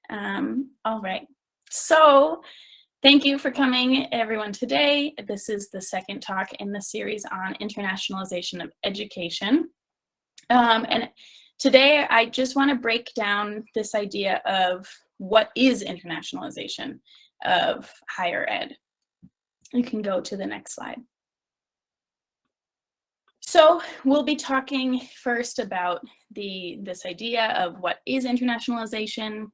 All right, so thank you for coming, everyone, today. This is the second talk in the series on internationalization of education. And today I just want to break down this idea of what is internationalization of higher ed. You can go to the next slide. So we'll be talking first about this idea of what is internationalization.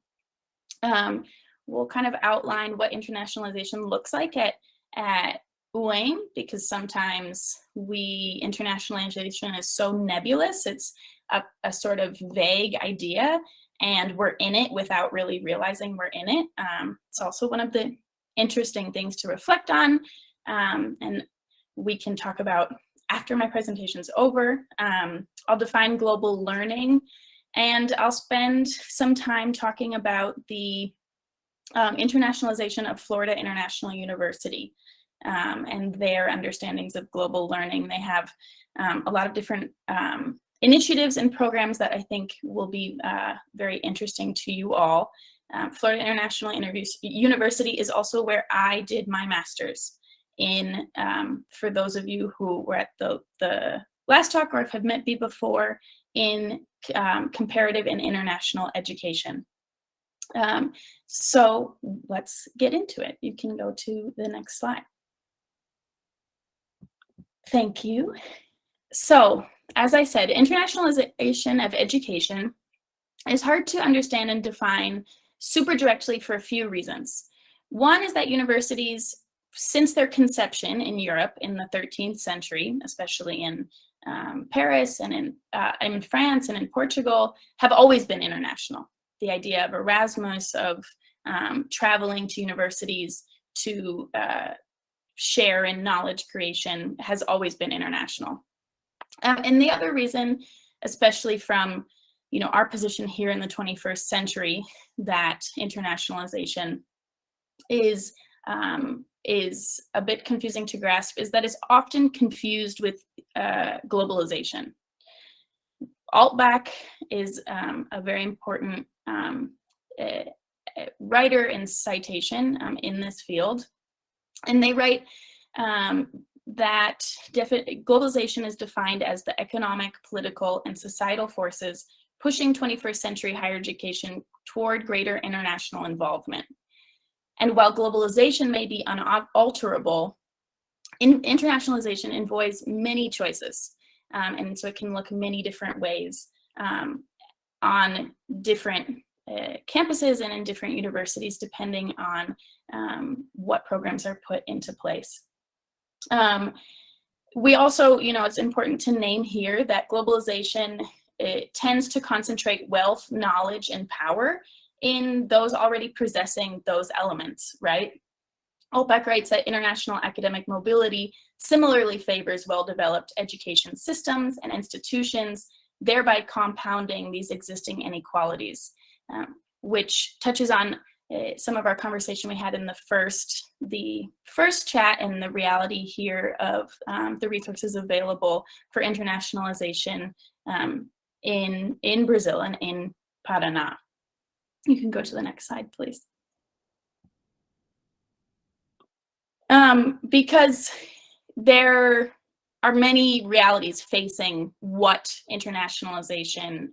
We'll kind of outline what internationalization looks like at UEM, because sometimes internationalization is so nebulous. It's a sort of vague idea, and we're in it without really realizing we're in it. It's also one of the interesting things to reflect on, and we can talk about after my presentation's over. I'll define global learning, and I'll spend some time talking about the internationalization of Florida International University and their understandings of global learning. They have a lot of different initiatives and programs that I think will be very interesting to you all. Florida International University is also where I did my master's in, for those of you who were at the last talk or have met me before, in comparative and international education. So let's get into it. You can go to the next slide. Thank you. So, as I said, internationalization of education is hard to understand and define super directly for a few reasons. One is that universities, since their conception in Europe in the 13th century, especially in Paris and in France and in Portugal, have always been international. The idea of Erasmus, of traveling to universities to share in knowledge creation, has always been international. And the other reason, especially from our position here in the 21st century, that internationalization is a bit confusing to grasp, is that it's often confused with globalization. Altbach is a very important writer and citation in this field, and they write that globalization is defined as the economic, political, and societal forces pushing 21st century higher education toward greater international involvement. And while globalization may be unalterable, internationalization involves many choices. And so it can look many different ways on different campuses and in different universities, depending on what programs are put into place. We also, it's important to name here that globalization tends to concentrate wealth, knowledge, and power in those already possessing those elements, right? Altbach writes that international academic mobility similarly favors well-developed education systems and institutions, thereby compounding these existing inequalities, which touches on some of our conversation we had in the first chat, and the reality here of the resources available for internationalization in Brazil and in Paraná. You can go to the next slide, please. Because there are many realities facing what internationalization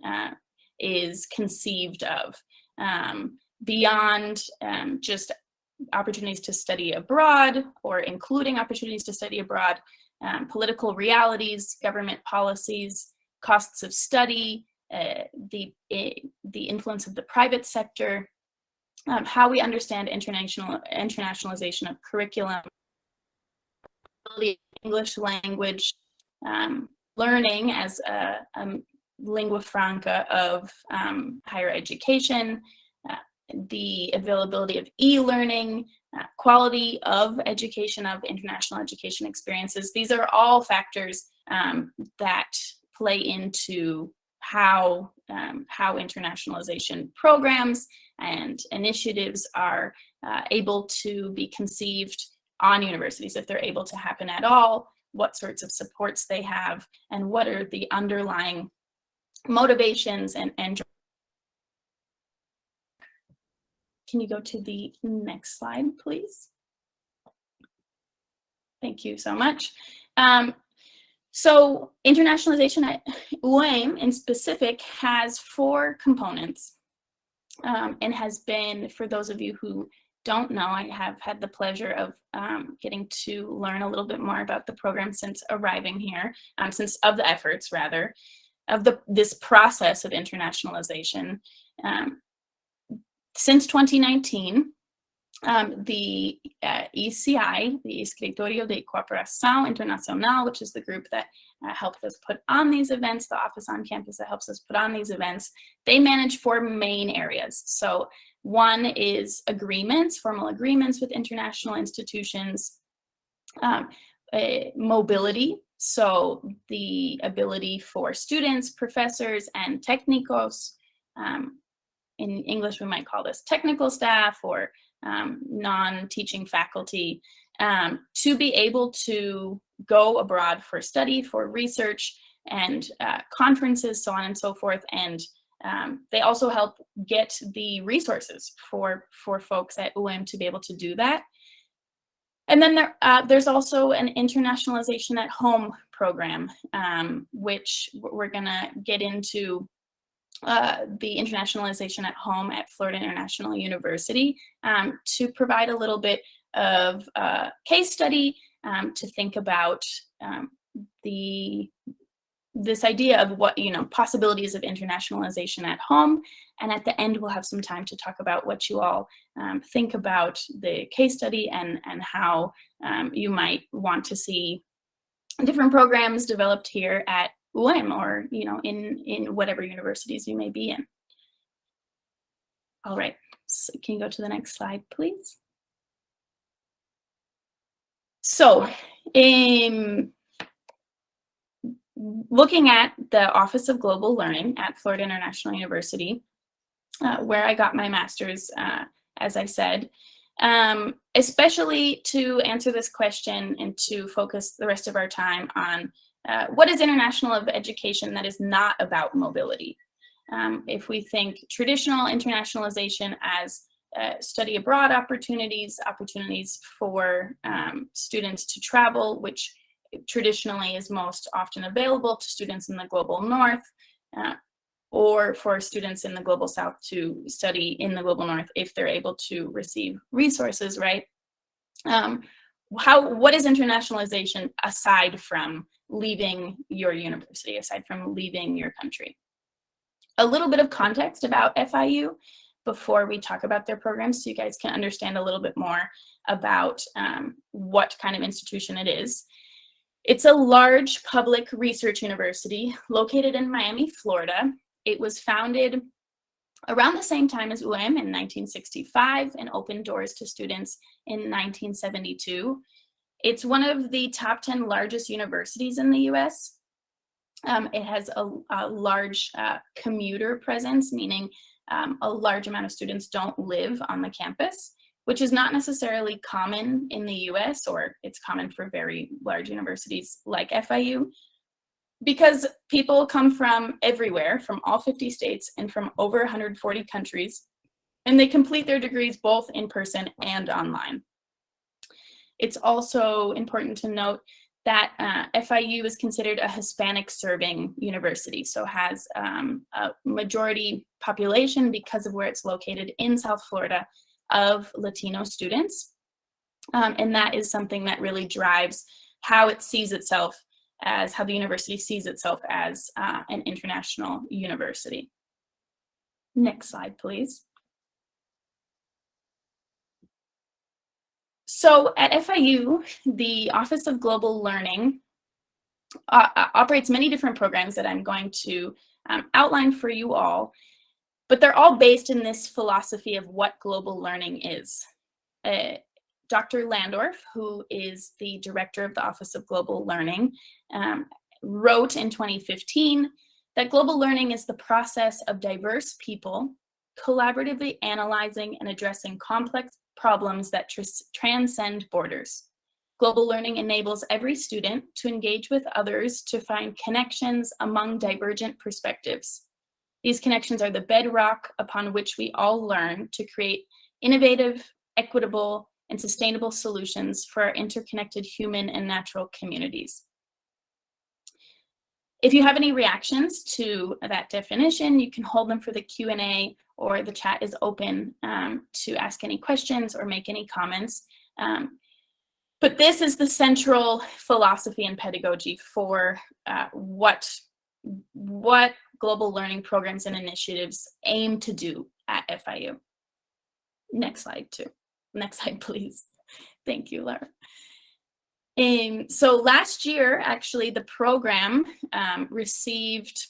is conceived of, beyond just opportunities to study abroad, or including opportunities to study abroad, political realities, government policies, costs of study, the influence of the private sector, how we understand internationalization of curriculum, English language, learning as a lingua franca of higher education, the availability of e-learning, quality of education, of international education experiences. These are all factors that play into how internationalization programs and initiatives are able to be conceived on universities, if they're able to happen at all, what sorts of supports they have, and what are the underlying motivations and Can you go to the next slide, please? Thank you so much. So internationalization at UAM in specific has 4 components, and has been, for those of you who don't know, I have had the pleasure of getting to learn a little bit more about the program since arriving here, of the efforts rather, of this process of internationalization. Since 2019, the ECI, the Escritório de Cooperação Internacional, which is the group that helps us put on these events, the office on campus that helps us put on these events, they manage 4 main areas. So one is agreements, formal agreements with international institutions, mobility, so the ability for students, professors, and técnicos, in English we might call this technical staff or non-teaching faculty, to be able to go abroad for study, for research, and conferences, so on and so forth. And they also help get the resources for folks at UM to be able to do that. And then there's also an internationalization at home program, which we're gonna get into the internationalization at home at Florida International University, to provide a little bit of case study, to think about this idea of what, possibilities of internationalization at home. And at the end, we'll have some time to talk about what you all think about the case study and how you might want to see different programs developed here at UM or, in whatever universities you may be in. All right, so can you go to the next slide, please? So, looking at the Office of Global Learning at Florida International University, where I got my master's, as I said, especially to answer this question and to focus the rest of our time on what is international of education that is not about mobility. If we think traditional internationalization as study abroad opportunities for students to travel, which traditionally is most often available to students in the global north, or for students in the global south to study in the global north if they're able to receive resources, right? What is internationalization aside from leaving your university, aside from leaving your country? A little bit of context about FIU before we talk about their programs, so you guys can understand a little bit more about what kind of institution it is. It's a large public research university located in Miami, Florida. It was founded around the same time as UM in 1965 and opened doors to students in 1972. It's one of the top 10 largest universities in the US. It has a large commuter presence, meaning a large amount of students don't live on the campus, which is not necessarily common in the US, or it's common for very large universities like FIU, because people come from everywhere, from all 50 states and from over 140 countries, and they complete their degrees both in person and online. It's also important to note that FIU is considered a Hispanic serving university, so has a majority population, because of where it's located in South Florida, of Latino students. And that is something that really drives how it sees itself as, how the university sees itself as an international university. Next slide, please. So at FIU, the Office of Global Learning operates many different programs that I'm going to outline for you all, but they're all based in this philosophy of what global learning is. Dr. Landorf, who is the director of the Office of Global Learning, wrote in 2015 that global learning is the process of diverse people collaboratively analyzing and addressing complex problems that transcend borders. Global learning enables every student to engage with others to find connections among divergent perspectives. These connections are the bedrock upon which we all learn to create innovative, equitable, and sustainable solutions for our interconnected human and natural communities. If you have any reactions to that definition, you can hold them for the Q&A, or the chat is open to ask any questions or make any comments. But this is the central philosophy and pedagogy for what global learning programs and initiatives aim to do at FIU. Next slide, too. Next slide, please. Thank you, Laura. So last year, actually, the program received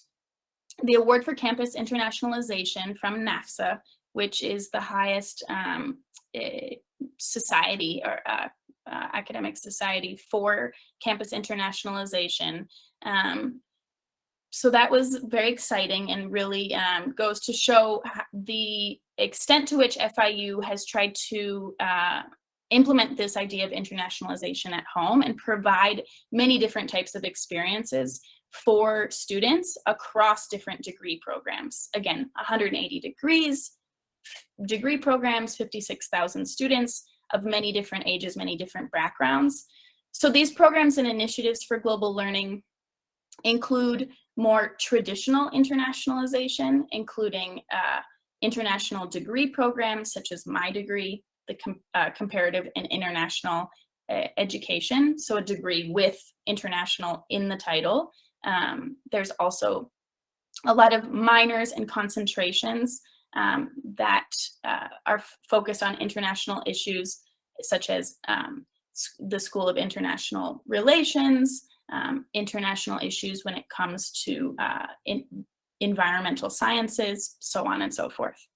the Award for Campus Internationalization from NAFSA, which is the highest society or academic society for campus internationalization. So that was very exciting and really goes to show the extent to which FIU has tried to implement this idea of internationalization at home and provide many different types of experiences for students across different degree programs. Again, 180 degree programs, 56,000 students of many different ages, many different backgrounds. So these programs and initiatives for global learning include more traditional internationalization, including international degree programs such as my degree, the comparative and international education, so a degree with international in the title. There's also a lot of minors and concentrations that are focused on international issues, such as the School of International Relations, international issues when it comes to environmental sciences, so on and so forth.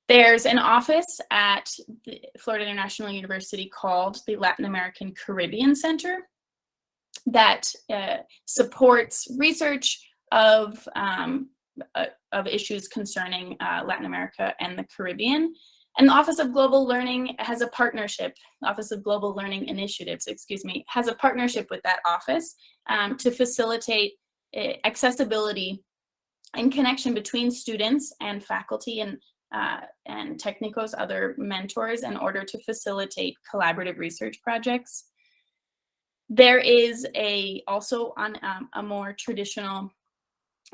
There's an office at the Florida International University called the Latin American Caribbean Center that supports research of issues concerning Latin America and the Caribbean. And the Office of Global Learning has a partnership, the Office of Global Learning Initiatives, has a partnership with that office to facilitate accessibility and connection between students and faculty and technicos, other mentors, in order to facilitate collaborative research projects. There is also on a more traditional,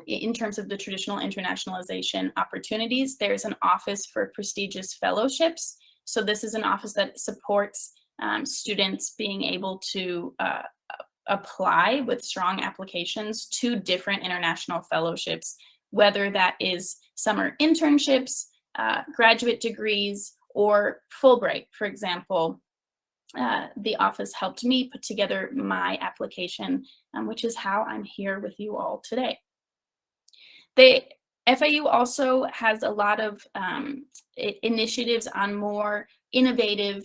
in terms of the traditional internationalization opportunities, there's an office for prestigious fellowships. So this is an office that supports students being able to apply with strong applications to different international fellowships, whether that is summer internships, graduate degrees, or Fulbright. For example, the office helped me put together my application, which is how I'm here with you all today. The FIU also has a lot of initiatives on more innovative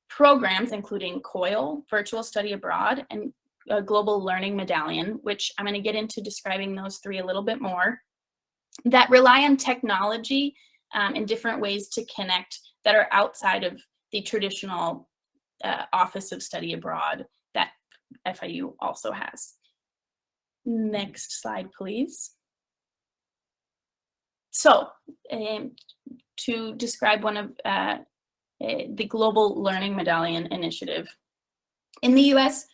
programs, including COIL, Virtual Study Abroad, and a Global Learning Medallion, which I'm going to get into describing those three a little bit more, that rely on technology in different ways to connect that are outside of the traditional Office of Study Abroad that FIU also has. Next slide, please. So, to describe one of the Global Learning Medallion Initiative. In the US,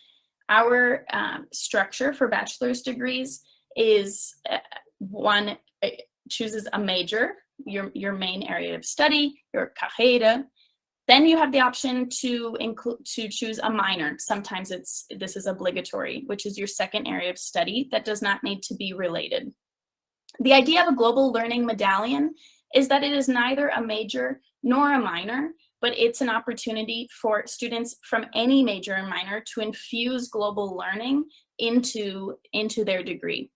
our structure for bachelor's degrees is one chooses a major, your main area of study, your carreira. Then you have the option to choose a minor. Sometimes this is obligatory, which is your second area of study that does not need to be related. The idea of a global learning medallion is that it is neither a major nor a minor, but it's an opportunity for students from any major and minor to infuse global learning into their degree.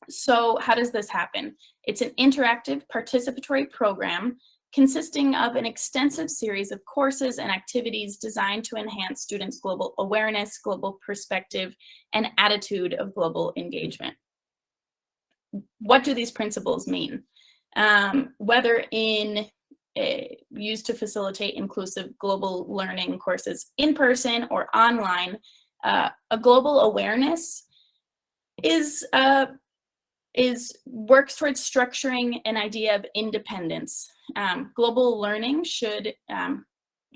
So how does this happen? It's an interactive participatory program consisting of an extensive series of courses and activities designed to enhance students' global awareness, global perspective, and attitude of global engagement. What do these principles mean? Whether used to facilitate inclusive global learning courses in person or online, a global awareness is works towards structuring an idea of independence. Global learning should,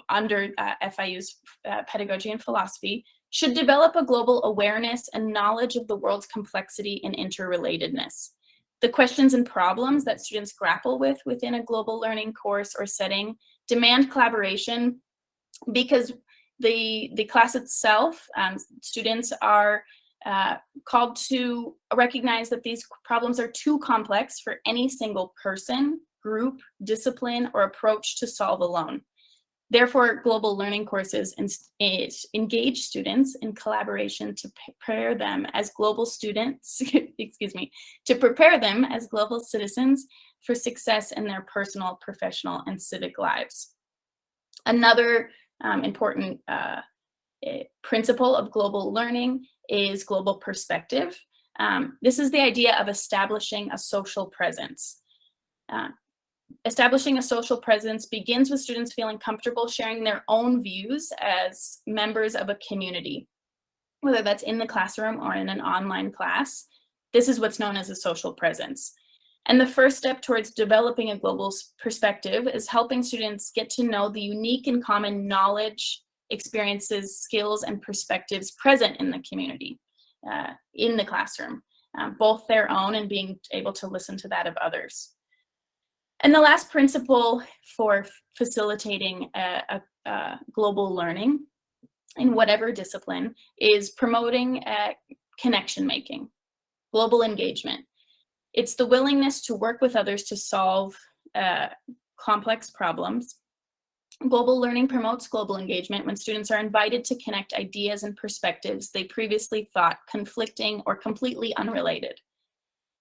under FIU's pedagogy and philosophy, should develop a global awareness and knowledge of the world's complexity and interrelatedness. The questions and problems that students grapple with within a global learning course or setting demand collaboration, because the class itself, students are called to recognize that these problems are too complex for any single person, group, discipline, or approach to solve alone. Therefore, global learning courses engage students in collaboration to prepare them as global students, to prepare them as global citizens for success in their personal, professional, and civic lives. Another important principle of global learning is global perspective. This is the idea of establishing a social presence. Establishing a social presence begins with students feeling comfortable sharing their own views as members of a community, whether that's in the classroom or in an online class. This is what's known as a social presence. And the first step towards developing a global perspective is helping students get to know the unique and common knowledge, experiences, skills, and perspectives present in the community, in the classroom, both their own and being able to listen to that of others. And the last principle for facilitating global learning in whatever discipline is promoting connection making, global engagement. It's the willingness to work with others to solve complex problems. Global learning promotes global engagement when students are invited to connect ideas and perspectives they previously thought conflicting or completely unrelated.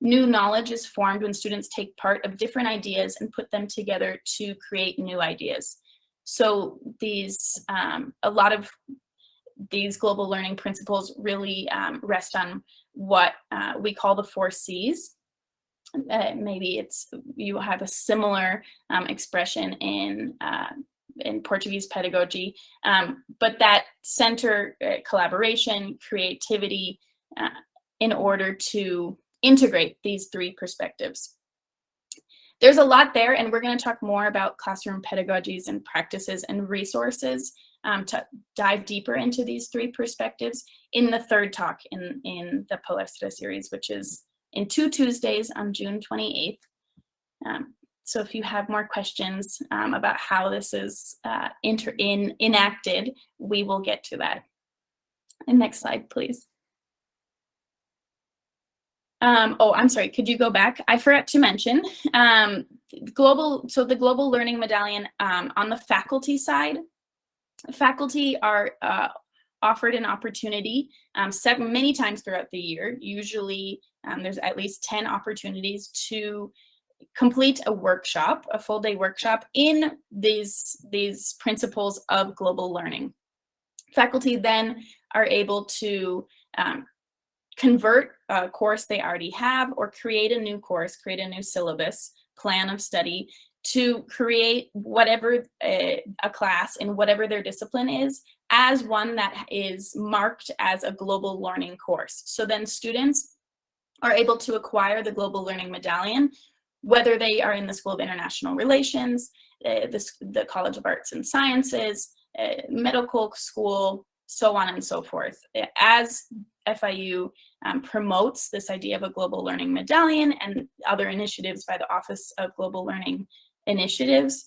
New knowledge is formed when students take part of different ideas and put them together to create new ideas. So these, a lot of these global learning principles really rest on what we call the 4 C's. Maybe you have a similar expression in Portuguese pedagogy, but that center collaboration, creativity, in order to integrate these 3 perspectives. There's a lot there, and we're going to talk more about classroom pedagogies and practices and resources to dive deeper into these 3 perspectives in the 3rd talk in the Palestra series, which is in 2 Tuesdays on June 28th. So if you have more questions about how this is enacted, we will get to that. And next slide, please. Oh, I'm sorry, could you go back? I forgot to mention, the Global Learning Medallion on the faculty side, faculty are offered an opportunity many times throughout the year. Usually there's at least 10 opportunities to complete a workshop, a full day workshop in these principles of global learning. Faculty then are able to convert a course they already have or create a new course, create a new syllabus, plan of study to create whatever a class in whatever their discipline is as one that is marked as a global learning course. So then students are able to acquire the Global Learning Medallion, whether they are in the School of International Relations, the College of Arts and Sciences, medical school, so on and so forth. As FIU promotes this idea of a Global Learning Medallion and other initiatives by the Office of Global Learning Initiatives,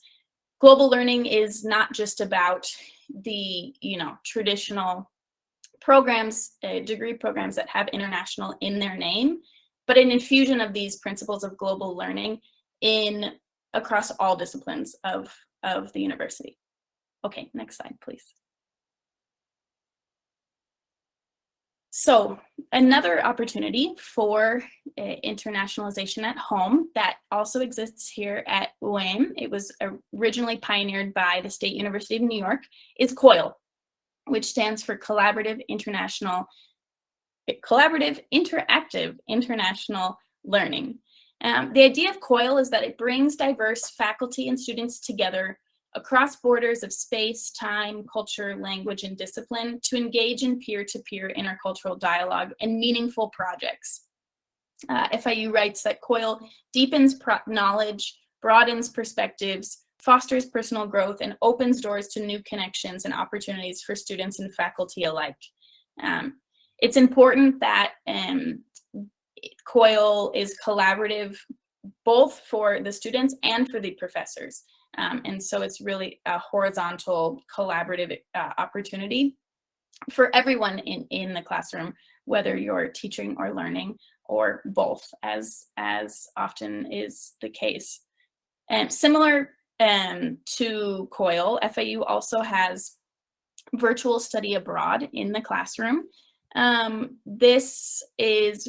global learning is not just about the traditional programs, degree programs that have international in their name, but an infusion of these principles of global learning across all disciplines of the university. Okay, next slide, please. So another opportunity for internationalization at home that also exists here at UAM, it was originally pioneered by the State University of New York, is COIL, which stands for Collaborative Interactive International Learning. The idea of COIL is that it brings diverse faculty and students together across borders of space, time, culture, language, and discipline to engage in peer-to-peer intercultural dialogue and meaningful projects. FIU writes that COIL deepens knowledge, broadens perspectives, fosters personal growth, and opens doors to new connections and opportunities for students and faculty alike. It's important that COIL is collaborative both for the students and for the professors. And so it's really a horizontal collaborative opportunity for everyone in the classroom, whether you're teaching or learning or both, as often is the case. And similar to COIL, FIU also has virtual study abroad in the classroom. This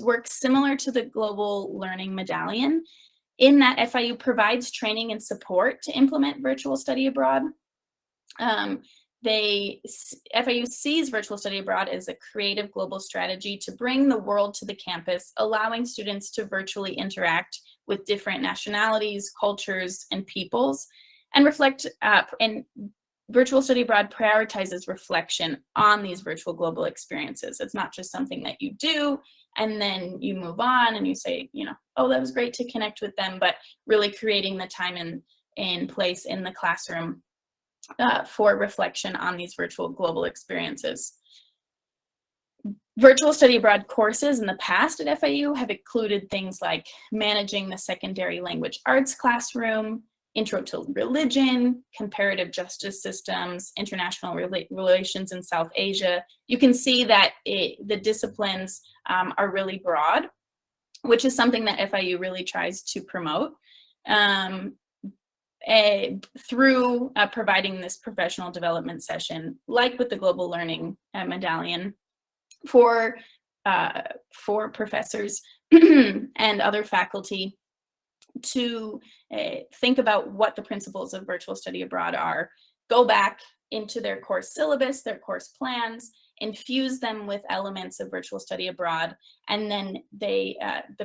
works similar to the Global Learning Medallion in that FIU provides training and support to implement virtual study abroad. FIU sees virtual study abroad as a creative global strategy to bring the world to the campus, allowing students to virtually interact with different nationalities, cultures, and peoples, and reflect, and virtual study abroad prioritizes reflection on these virtual global experiences. It's not just something that you do and then you move on and you say, oh, that was great to connect with them, but really creating the time and place in the classroom for reflection on these virtual global experiences. Virtual study abroad courses in the past at FIU have included things like managing the secondary language arts classroom, intro to religion, comparative justice systems, international relations in South Asia. You can see that the disciplines are really broad, which is something that FIU really tries to promote through providing this professional development session, like with the Global Learning Medallion, for professors and other faculty to think about what the principles of virtual study abroad are, go back into their course syllabus, their course plans, infuse them with elements of virtual study abroad, and then the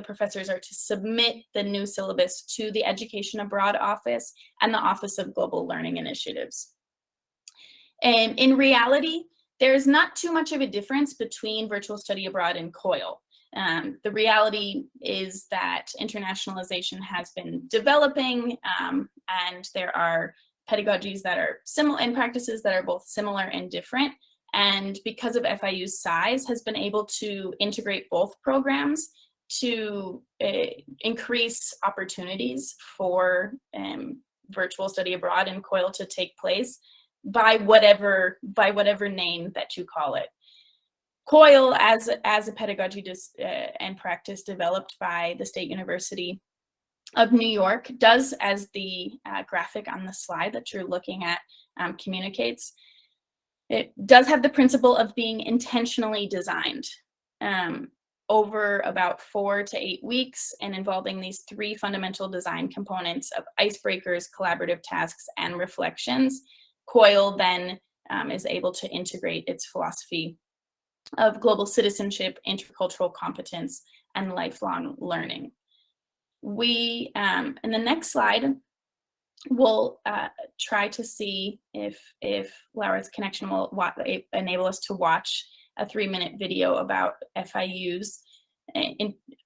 professors are to submit the new syllabus to the Education Abroad Office and the Office of Global Learning Initiatives. And in reality, there's not too much of a difference between virtual study abroad and COIL. The reality is that internationalization has been developing, and there are pedagogies that are similar and practices that are both similar and different. And because of FIU's size, has been able to integrate both programs to increase opportunities for virtual study abroad and COIL to take place by whatever name that you call it. COIL, as a pedagogy and practice developed by the State University of New York, does, as the graphic on the slide that you're looking at communicates, it does have the principle of being intentionally designed over about 4 to 8 weeks, and involving these 3 fundamental design components of icebreakers, collaborative tasks, and reflections. COIL then is able to integrate its philosophy of global citizenship, intercultural competence, and lifelong learning. We, in the next slide, we'll try to see if Laura's connection will enable us to watch a 3-minute video about FIU's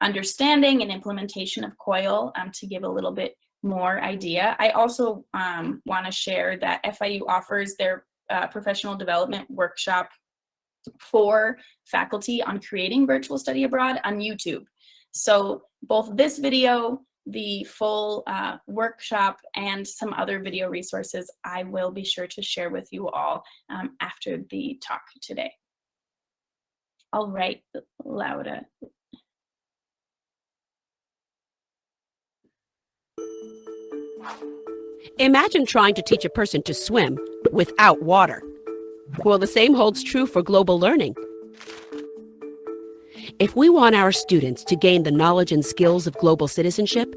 understanding and implementation of COIL to give a little bit more idea. I also want to share that FIU offers their professional development workshop for faculty on creating virtual study abroad on YouTube. So both this video, the full workshop, and some other video resources I will be sure to share with you all after the talk today. All right, Laura. Imagine trying to teach a person to swim without water. Well, the same holds true for global learning. If we want our students to gain the knowledge and skills of global citizenship,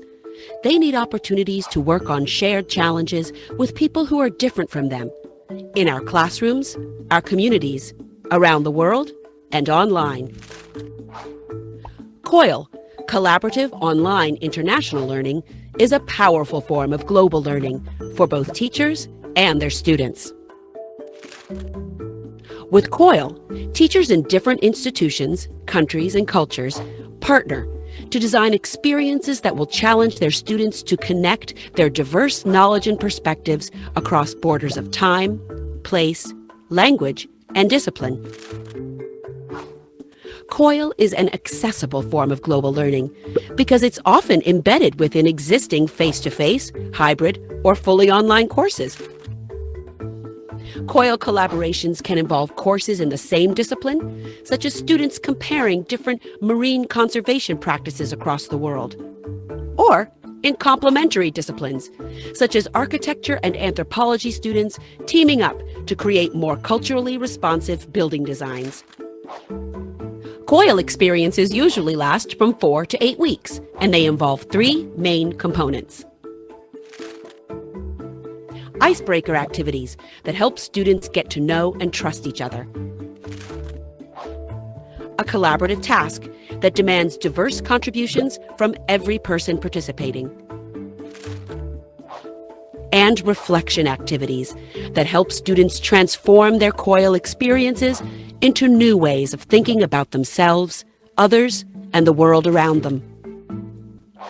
they need opportunities to work on shared challenges with people who are different from them, in our classrooms, our communities, around the world, and online. COIL, Collaborative Online International Learning, is a powerful form of global learning for both teachers and their students. With COIL, teachers in different institutions, countries, and cultures partner to design experiences that will challenge their students to connect their diverse knowledge and perspectives across borders of time, place, language, and discipline. COIL is an accessible form of global learning because it's often embedded within existing face-to-face, hybrid, or fully online courses. COIL collaborations can involve courses in the same discipline, such as students comparing different marine conservation practices across the world, or in complementary disciplines, such as architecture and anthropology students teaming up to create more culturally responsive building designs. COIL experiences usually last from 4 to 8 weeks, and they involve 3 main components. Icebreaker activities that help students get to know and trust each other. A collaborative task that demands diverse contributions from every person participating. And reflection activities that help students transform their COIL experiences into new ways of thinking about themselves, others, and the world around them.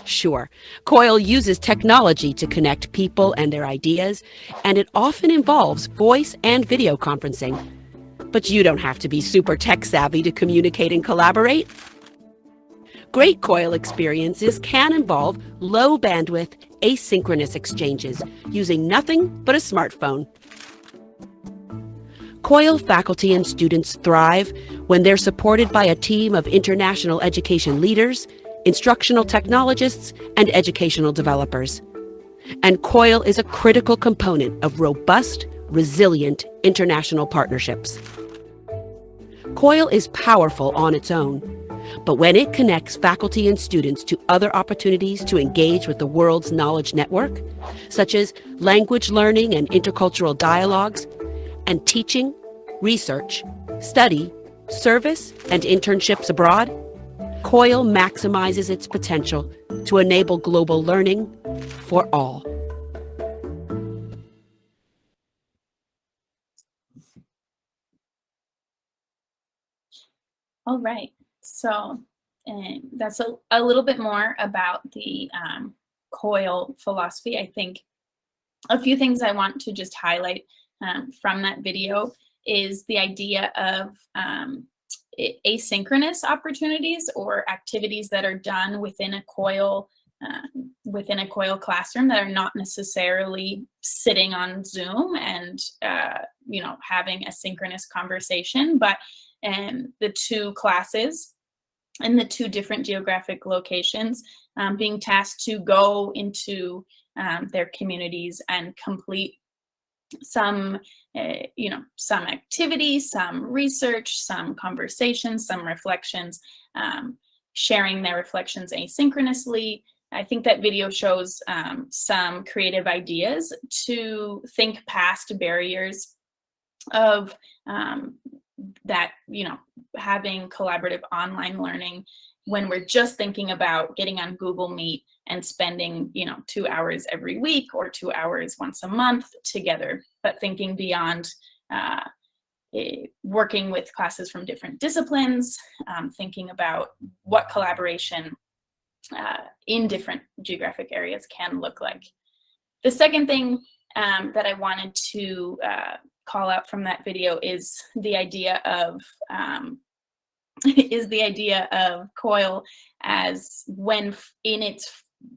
Sure, COIL uses technology to connect people and their ideas, and it often involves voice and video conferencing. But you don't have to be super tech-savvy to communicate and collaborate. Great COIL experiences can involve low-bandwidth, asynchronous exchanges using nothing but a smartphone. COIL faculty and students thrive when they're supported by a team of international education leaders, instructional technologists, and educational developers. And COIL is a critical component of robust, resilient international partnerships. COIL is powerful on its own, but when it connects faculty and students to other opportunities to engage with the world's knowledge network, such as language learning and intercultural dialogues, and teaching, research, study, service, and internships abroad, COIL maximizes its potential to enable global learning for all. All right, so that's a little bit more about the COIL philosophy. I think a few things I want to just highlight from that video is the idea of asynchronous opportunities or activities that are done within a COIL classroom that are not necessarily sitting on Zoom and having a synchronous conversation, but the 2 classes in the 2 different geographic locations being tasked to go into their communities and complete some activity, some research, some conversations, some reflections, sharing their reflections asynchronously. I think that video shows some creative ideas to think past barriers of that, having collaborative online learning when we're just thinking about getting on Google Meet and spending, 2 hours every week or 2 hours once a month together, but thinking beyond working with classes from different disciplines, thinking about what collaboration in different geographic areas can look like. The second thing that I wanted to call out from that video is the idea of COIL as when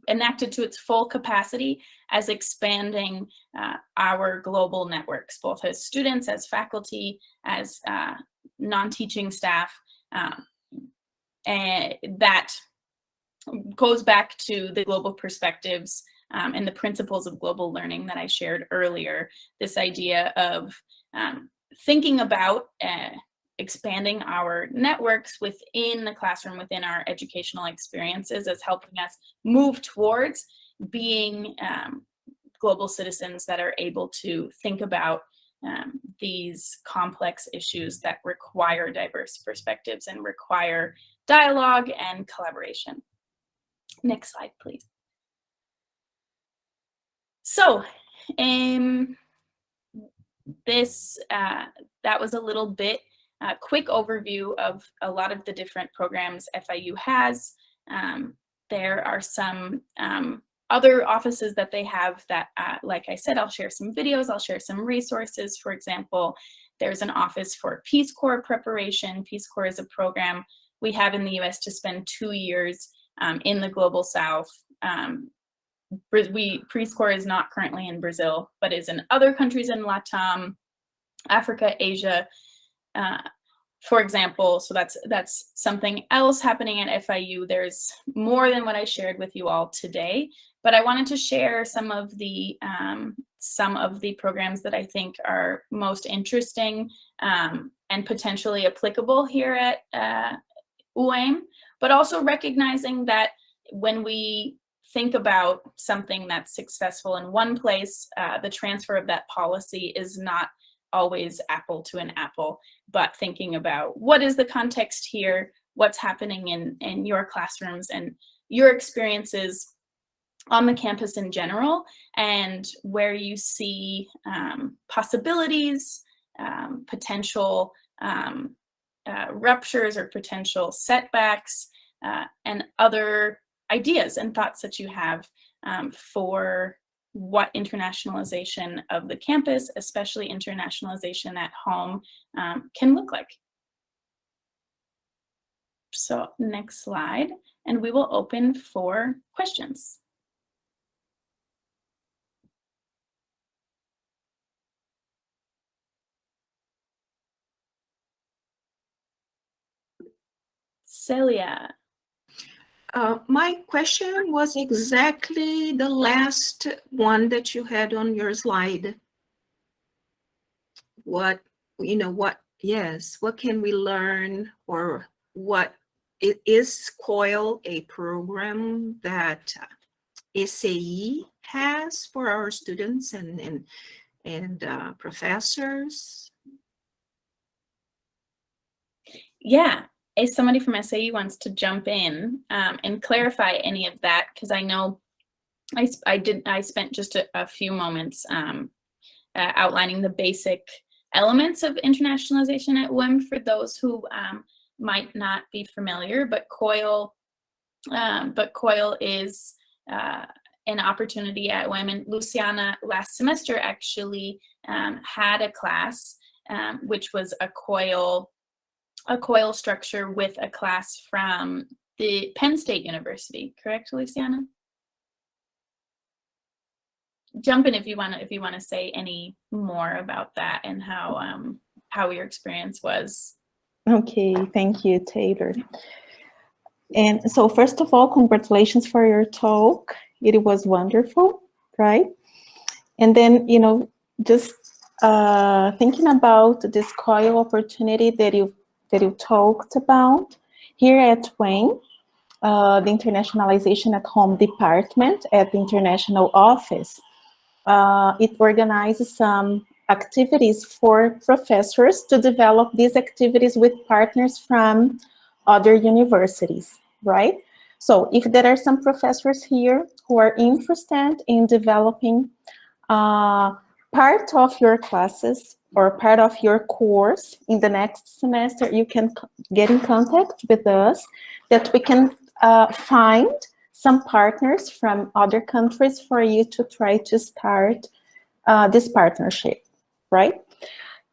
enacted to its full capacity as expanding our global networks, both as students, as faculty, as non-teaching staff. And that goes back to the global perspectives and the principles of global learning that I shared earlier. This idea of thinking about expanding our networks within the classroom, within our educational experiences, as helping us move towards being global citizens that are able to think about these complex issues that require diverse perspectives and require dialogue and collaboration. Next slide, please. So, that was a little bit quick overview of a lot of the different programs FIU has There are some other offices that they have that, like I said, I'll share some videos, I'll share some resources. For example, there's an office for Peace Corps preparation. Peace Corps is a program we have in the US to spend 2 years in the Global South. Peace Corps is not currently in Brazil, but is in other countries in LATAM, Africa, Asia, for example. So that's something else happening at FIU. There's more than what I shared with you all today, but I wanted to share some of the programs that I think are most interesting and potentially applicable here at UEM, but also recognizing that when we think about something that's successful in one place, the transfer of that policy is not always apple to an apple, but thinking about what is the context here, what's happening in your classrooms and your experiences on the campus in general, and where you see possibilities, potential ruptures or potential setbacks, and other ideas and thoughts that you have for what internationalization of the campus, especially internationalization at home, can look like. So next slide, and we will open for questions. Celia. My question was exactly the last one that you had on your slide. What can we learn, or what is COIL a program that SAE has for our students and professors? Yeah. If somebody from SAE wants to jump in and clarify any of that, because I know I spent just a few moments outlining the basic elements of internationalization at UEM for those who might not be familiar, but COIL is an opportunity at UEM, and Luciana last semester actually had a class which was a COIL structure with a class from the Penn State University, correct, Luciana? Jump in if you want to say any more about that and how your experience was. Okay, thank you, Taylor. And so first of all, congratulations for your talk. It was wonderful, right? And then, just thinking about this COIL opportunity that you talked about, here at UEM, the Internationalization at Home department at the International Office, it organizes some activities for professors to develop these activities with partners from other universities, right? So if there are some professors here who are interested in developing part of your classes or part of your course in the next semester, you can get in contact with us, that we can find some partners from other countries for you to try to start this partnership, right?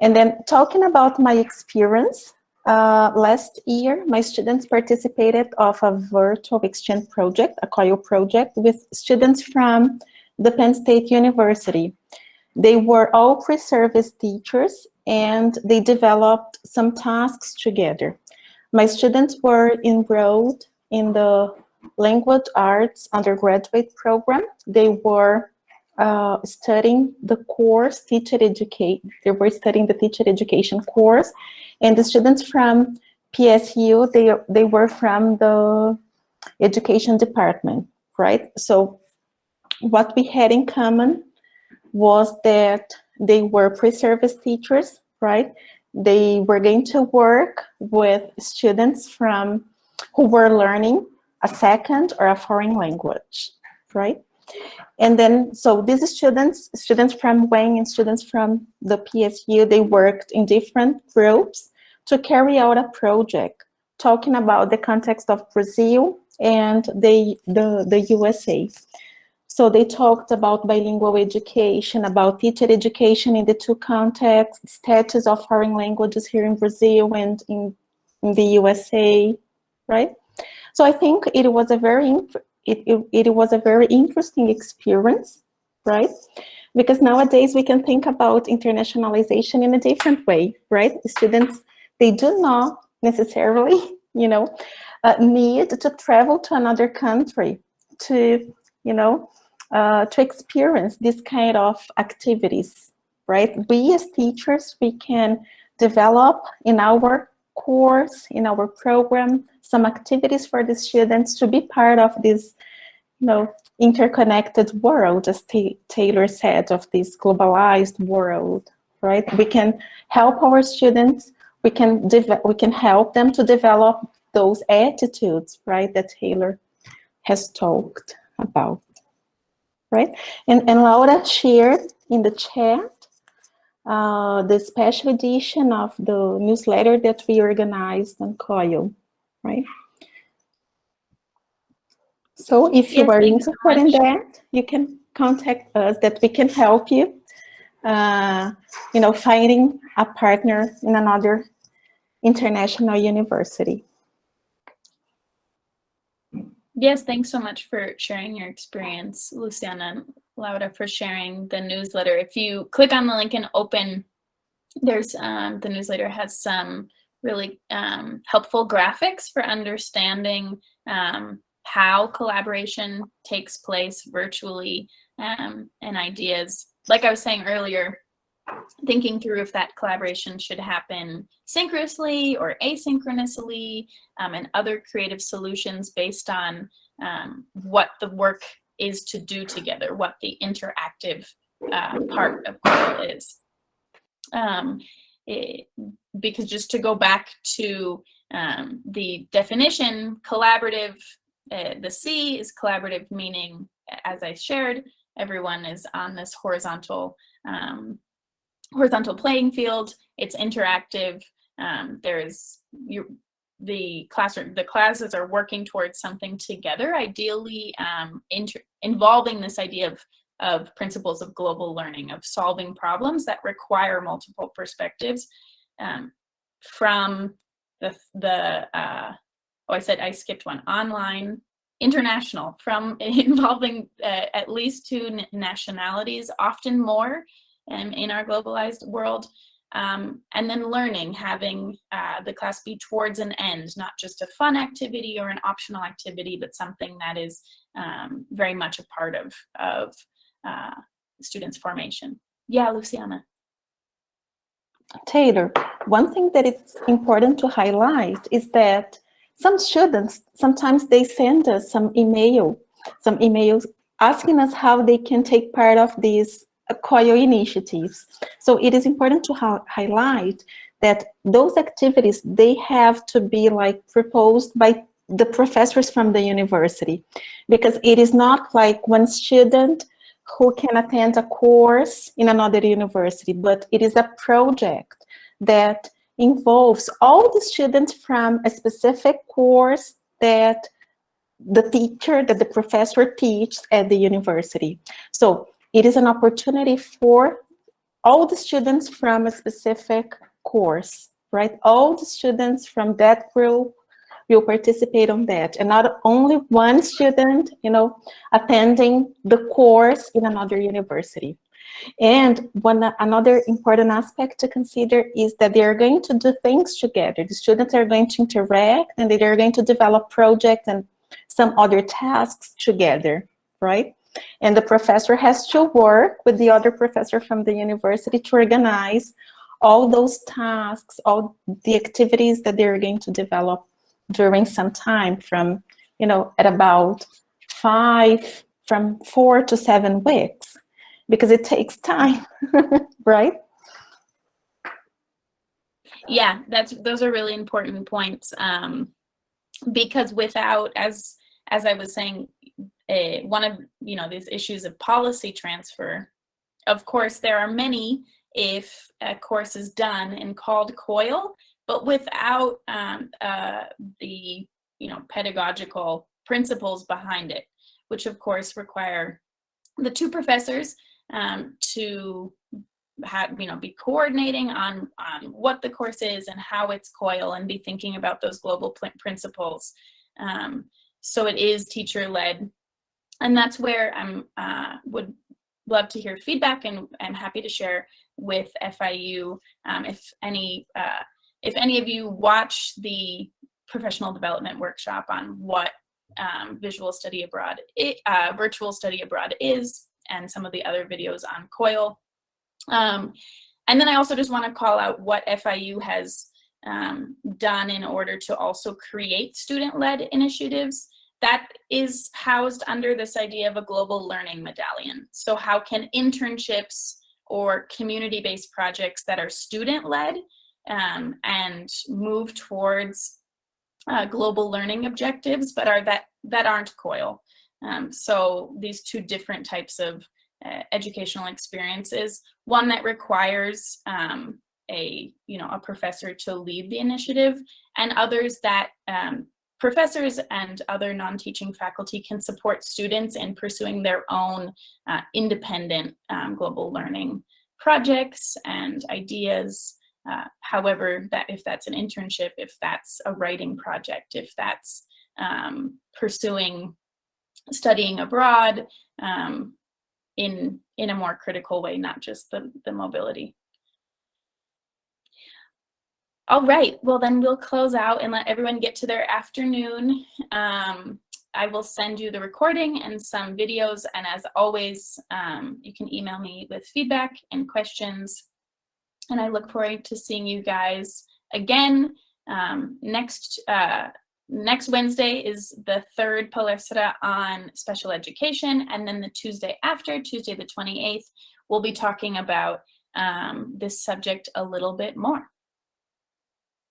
And then talking about my experience, last year, my students participated of a virtual exchange project, a COIL project, with students from the Penn State University. They were all pre-service teachers, and they developed some tasks together. My students were enrolled in the Language Arts undergraduate program. They were studying the course, they were studying the teacher education course, and the students from PSU, they were from the education department, right? So what we had in common was that they were pre-service teachers, right? They were going to work with students who were learning a second or a foreign language, right? And then, so these students from UEM and students from the PSU, they worked in different groups to carry out a project talking about the context of Brazil and the USA. So they talked about bilingual education, about teacher education in the two contexts, status of foreign languages here in Brazil and in the USA, right? So I think it was a very interesting experience, right? Because nowadays we can think about internationalization in a different way, right? Students, they do not necessarily, need to travel to another country to, to experience this kind of activities, right? We as teachers, we can develop in our course, in our program, some activities for the students to be part of this, interconnected world, as Taylor said, of this globalized world, right? We can help our students, we can help them to develop those attitudes, right, that Taylor has talked about, right? And Laura shared in the chat the special edition of the newsletter that we organized on COIL, right? So if you are interested in that, you can contact us, that we can help you, finding a partner in another international university. Yes, thanks so much for sharing your experience, Luciana, and Laura, for sharing the newsletter. If you click on the link and open, there's the newsletter has some really helpful graphics for understanding how collaboration takes place virtually, and ideas. Like I was saying earlier, thinking through if that collaboration should happen synchronously or asynchronously, and other creative solutions based on what the work is to do together, what the interactive part of COIL is. Because just to go back to the definition, collaborative, the C is collaborative, meaning, as I shared, everyone is on this horizontal playing field. It's interactive. The classes are working towards something together, ideally involving this idea of principles of global learning, of solving problems that require multiple perspectives, from I skipped one, online, international, from involving at least two nationalities, often more, in our globalized world, and then learning, having the class be towards an end, not just a fun activity or an optional activity, but something that is very much a part of students' formation. Yeah, Luciana. Taylor, one thing that it's important to highlight is that some students, sometimes they send us some emails asking us how they can take part of these COIL initiatives. So it is important to highlight that those activities, they have to be proposed by the professors from the university, because it is not like one student who can attend a course in another university, but it is a project that involves all the students from a specific course that the professor teaches at the university. So it is an opportunity for all the students from a specific course, right? All the students from that group will participate on that, and not only one student, attending the course in another university. And another important aspect to consider is that they are going to do things together. The students are going to interact, and they are going to develop projects and some other tasks together, right? And the professor has to work with the other professor from the university to organize all those tasks, all the activities that they're going to develop during some time, from, at about 4 to 7 weeks, because it takes time, right? Yeah, those are really important points, because without, as I was saying, one of these issues of policy transfer, of course there are many if a course is done and called COIL, but without the pedagogical principles behind it, which of course require the two professors to be coordinating on what the course is and how it's COIL, and be thinking about those global principles. So it is teacher-led, and that's where I would love to hear feedback, and I'm happy to share with FIU if any of you watch the professional development workshop on what virtual study abroad is, and some of the other videos on COIL. And then I also just want to call out what FIU has done in order to also create student-led initiatives. That is housed under this idea of a global learning medallion. So how can internships or community-based projects that are student-led and move towards global learning objectives, but that aren't COIL. So these two different types of educational experiences, one that requires a professor to lead the initiative, and others that professors and other non-teaching faculty can support students in pursuing their own independent global learning projects and ideas. However, if that's an internship, if that's a writing project, if that's studying abroad in a more critical way, not just the mobility. All right, well then we'll close out and let everyone get to their afternoon. I will send you the recording and some videos, and as always, you can email me with feedback and questions. And I look forward to seeing you guys again. Next Wednesday is the third palestra on special education, and then the Tuesday after, Tuesday the 28th, we'll be talking about this subject a little bit more.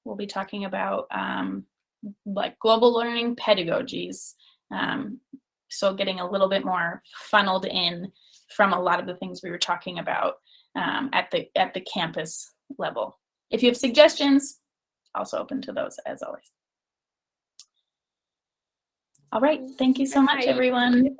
We'll be talking about like global learning pedagogies. So getting a little bit more funneled in from a lot of the things we were talking about at the campus level. If you have suggestions, also open to those as always. All right, thank you so much, everyone.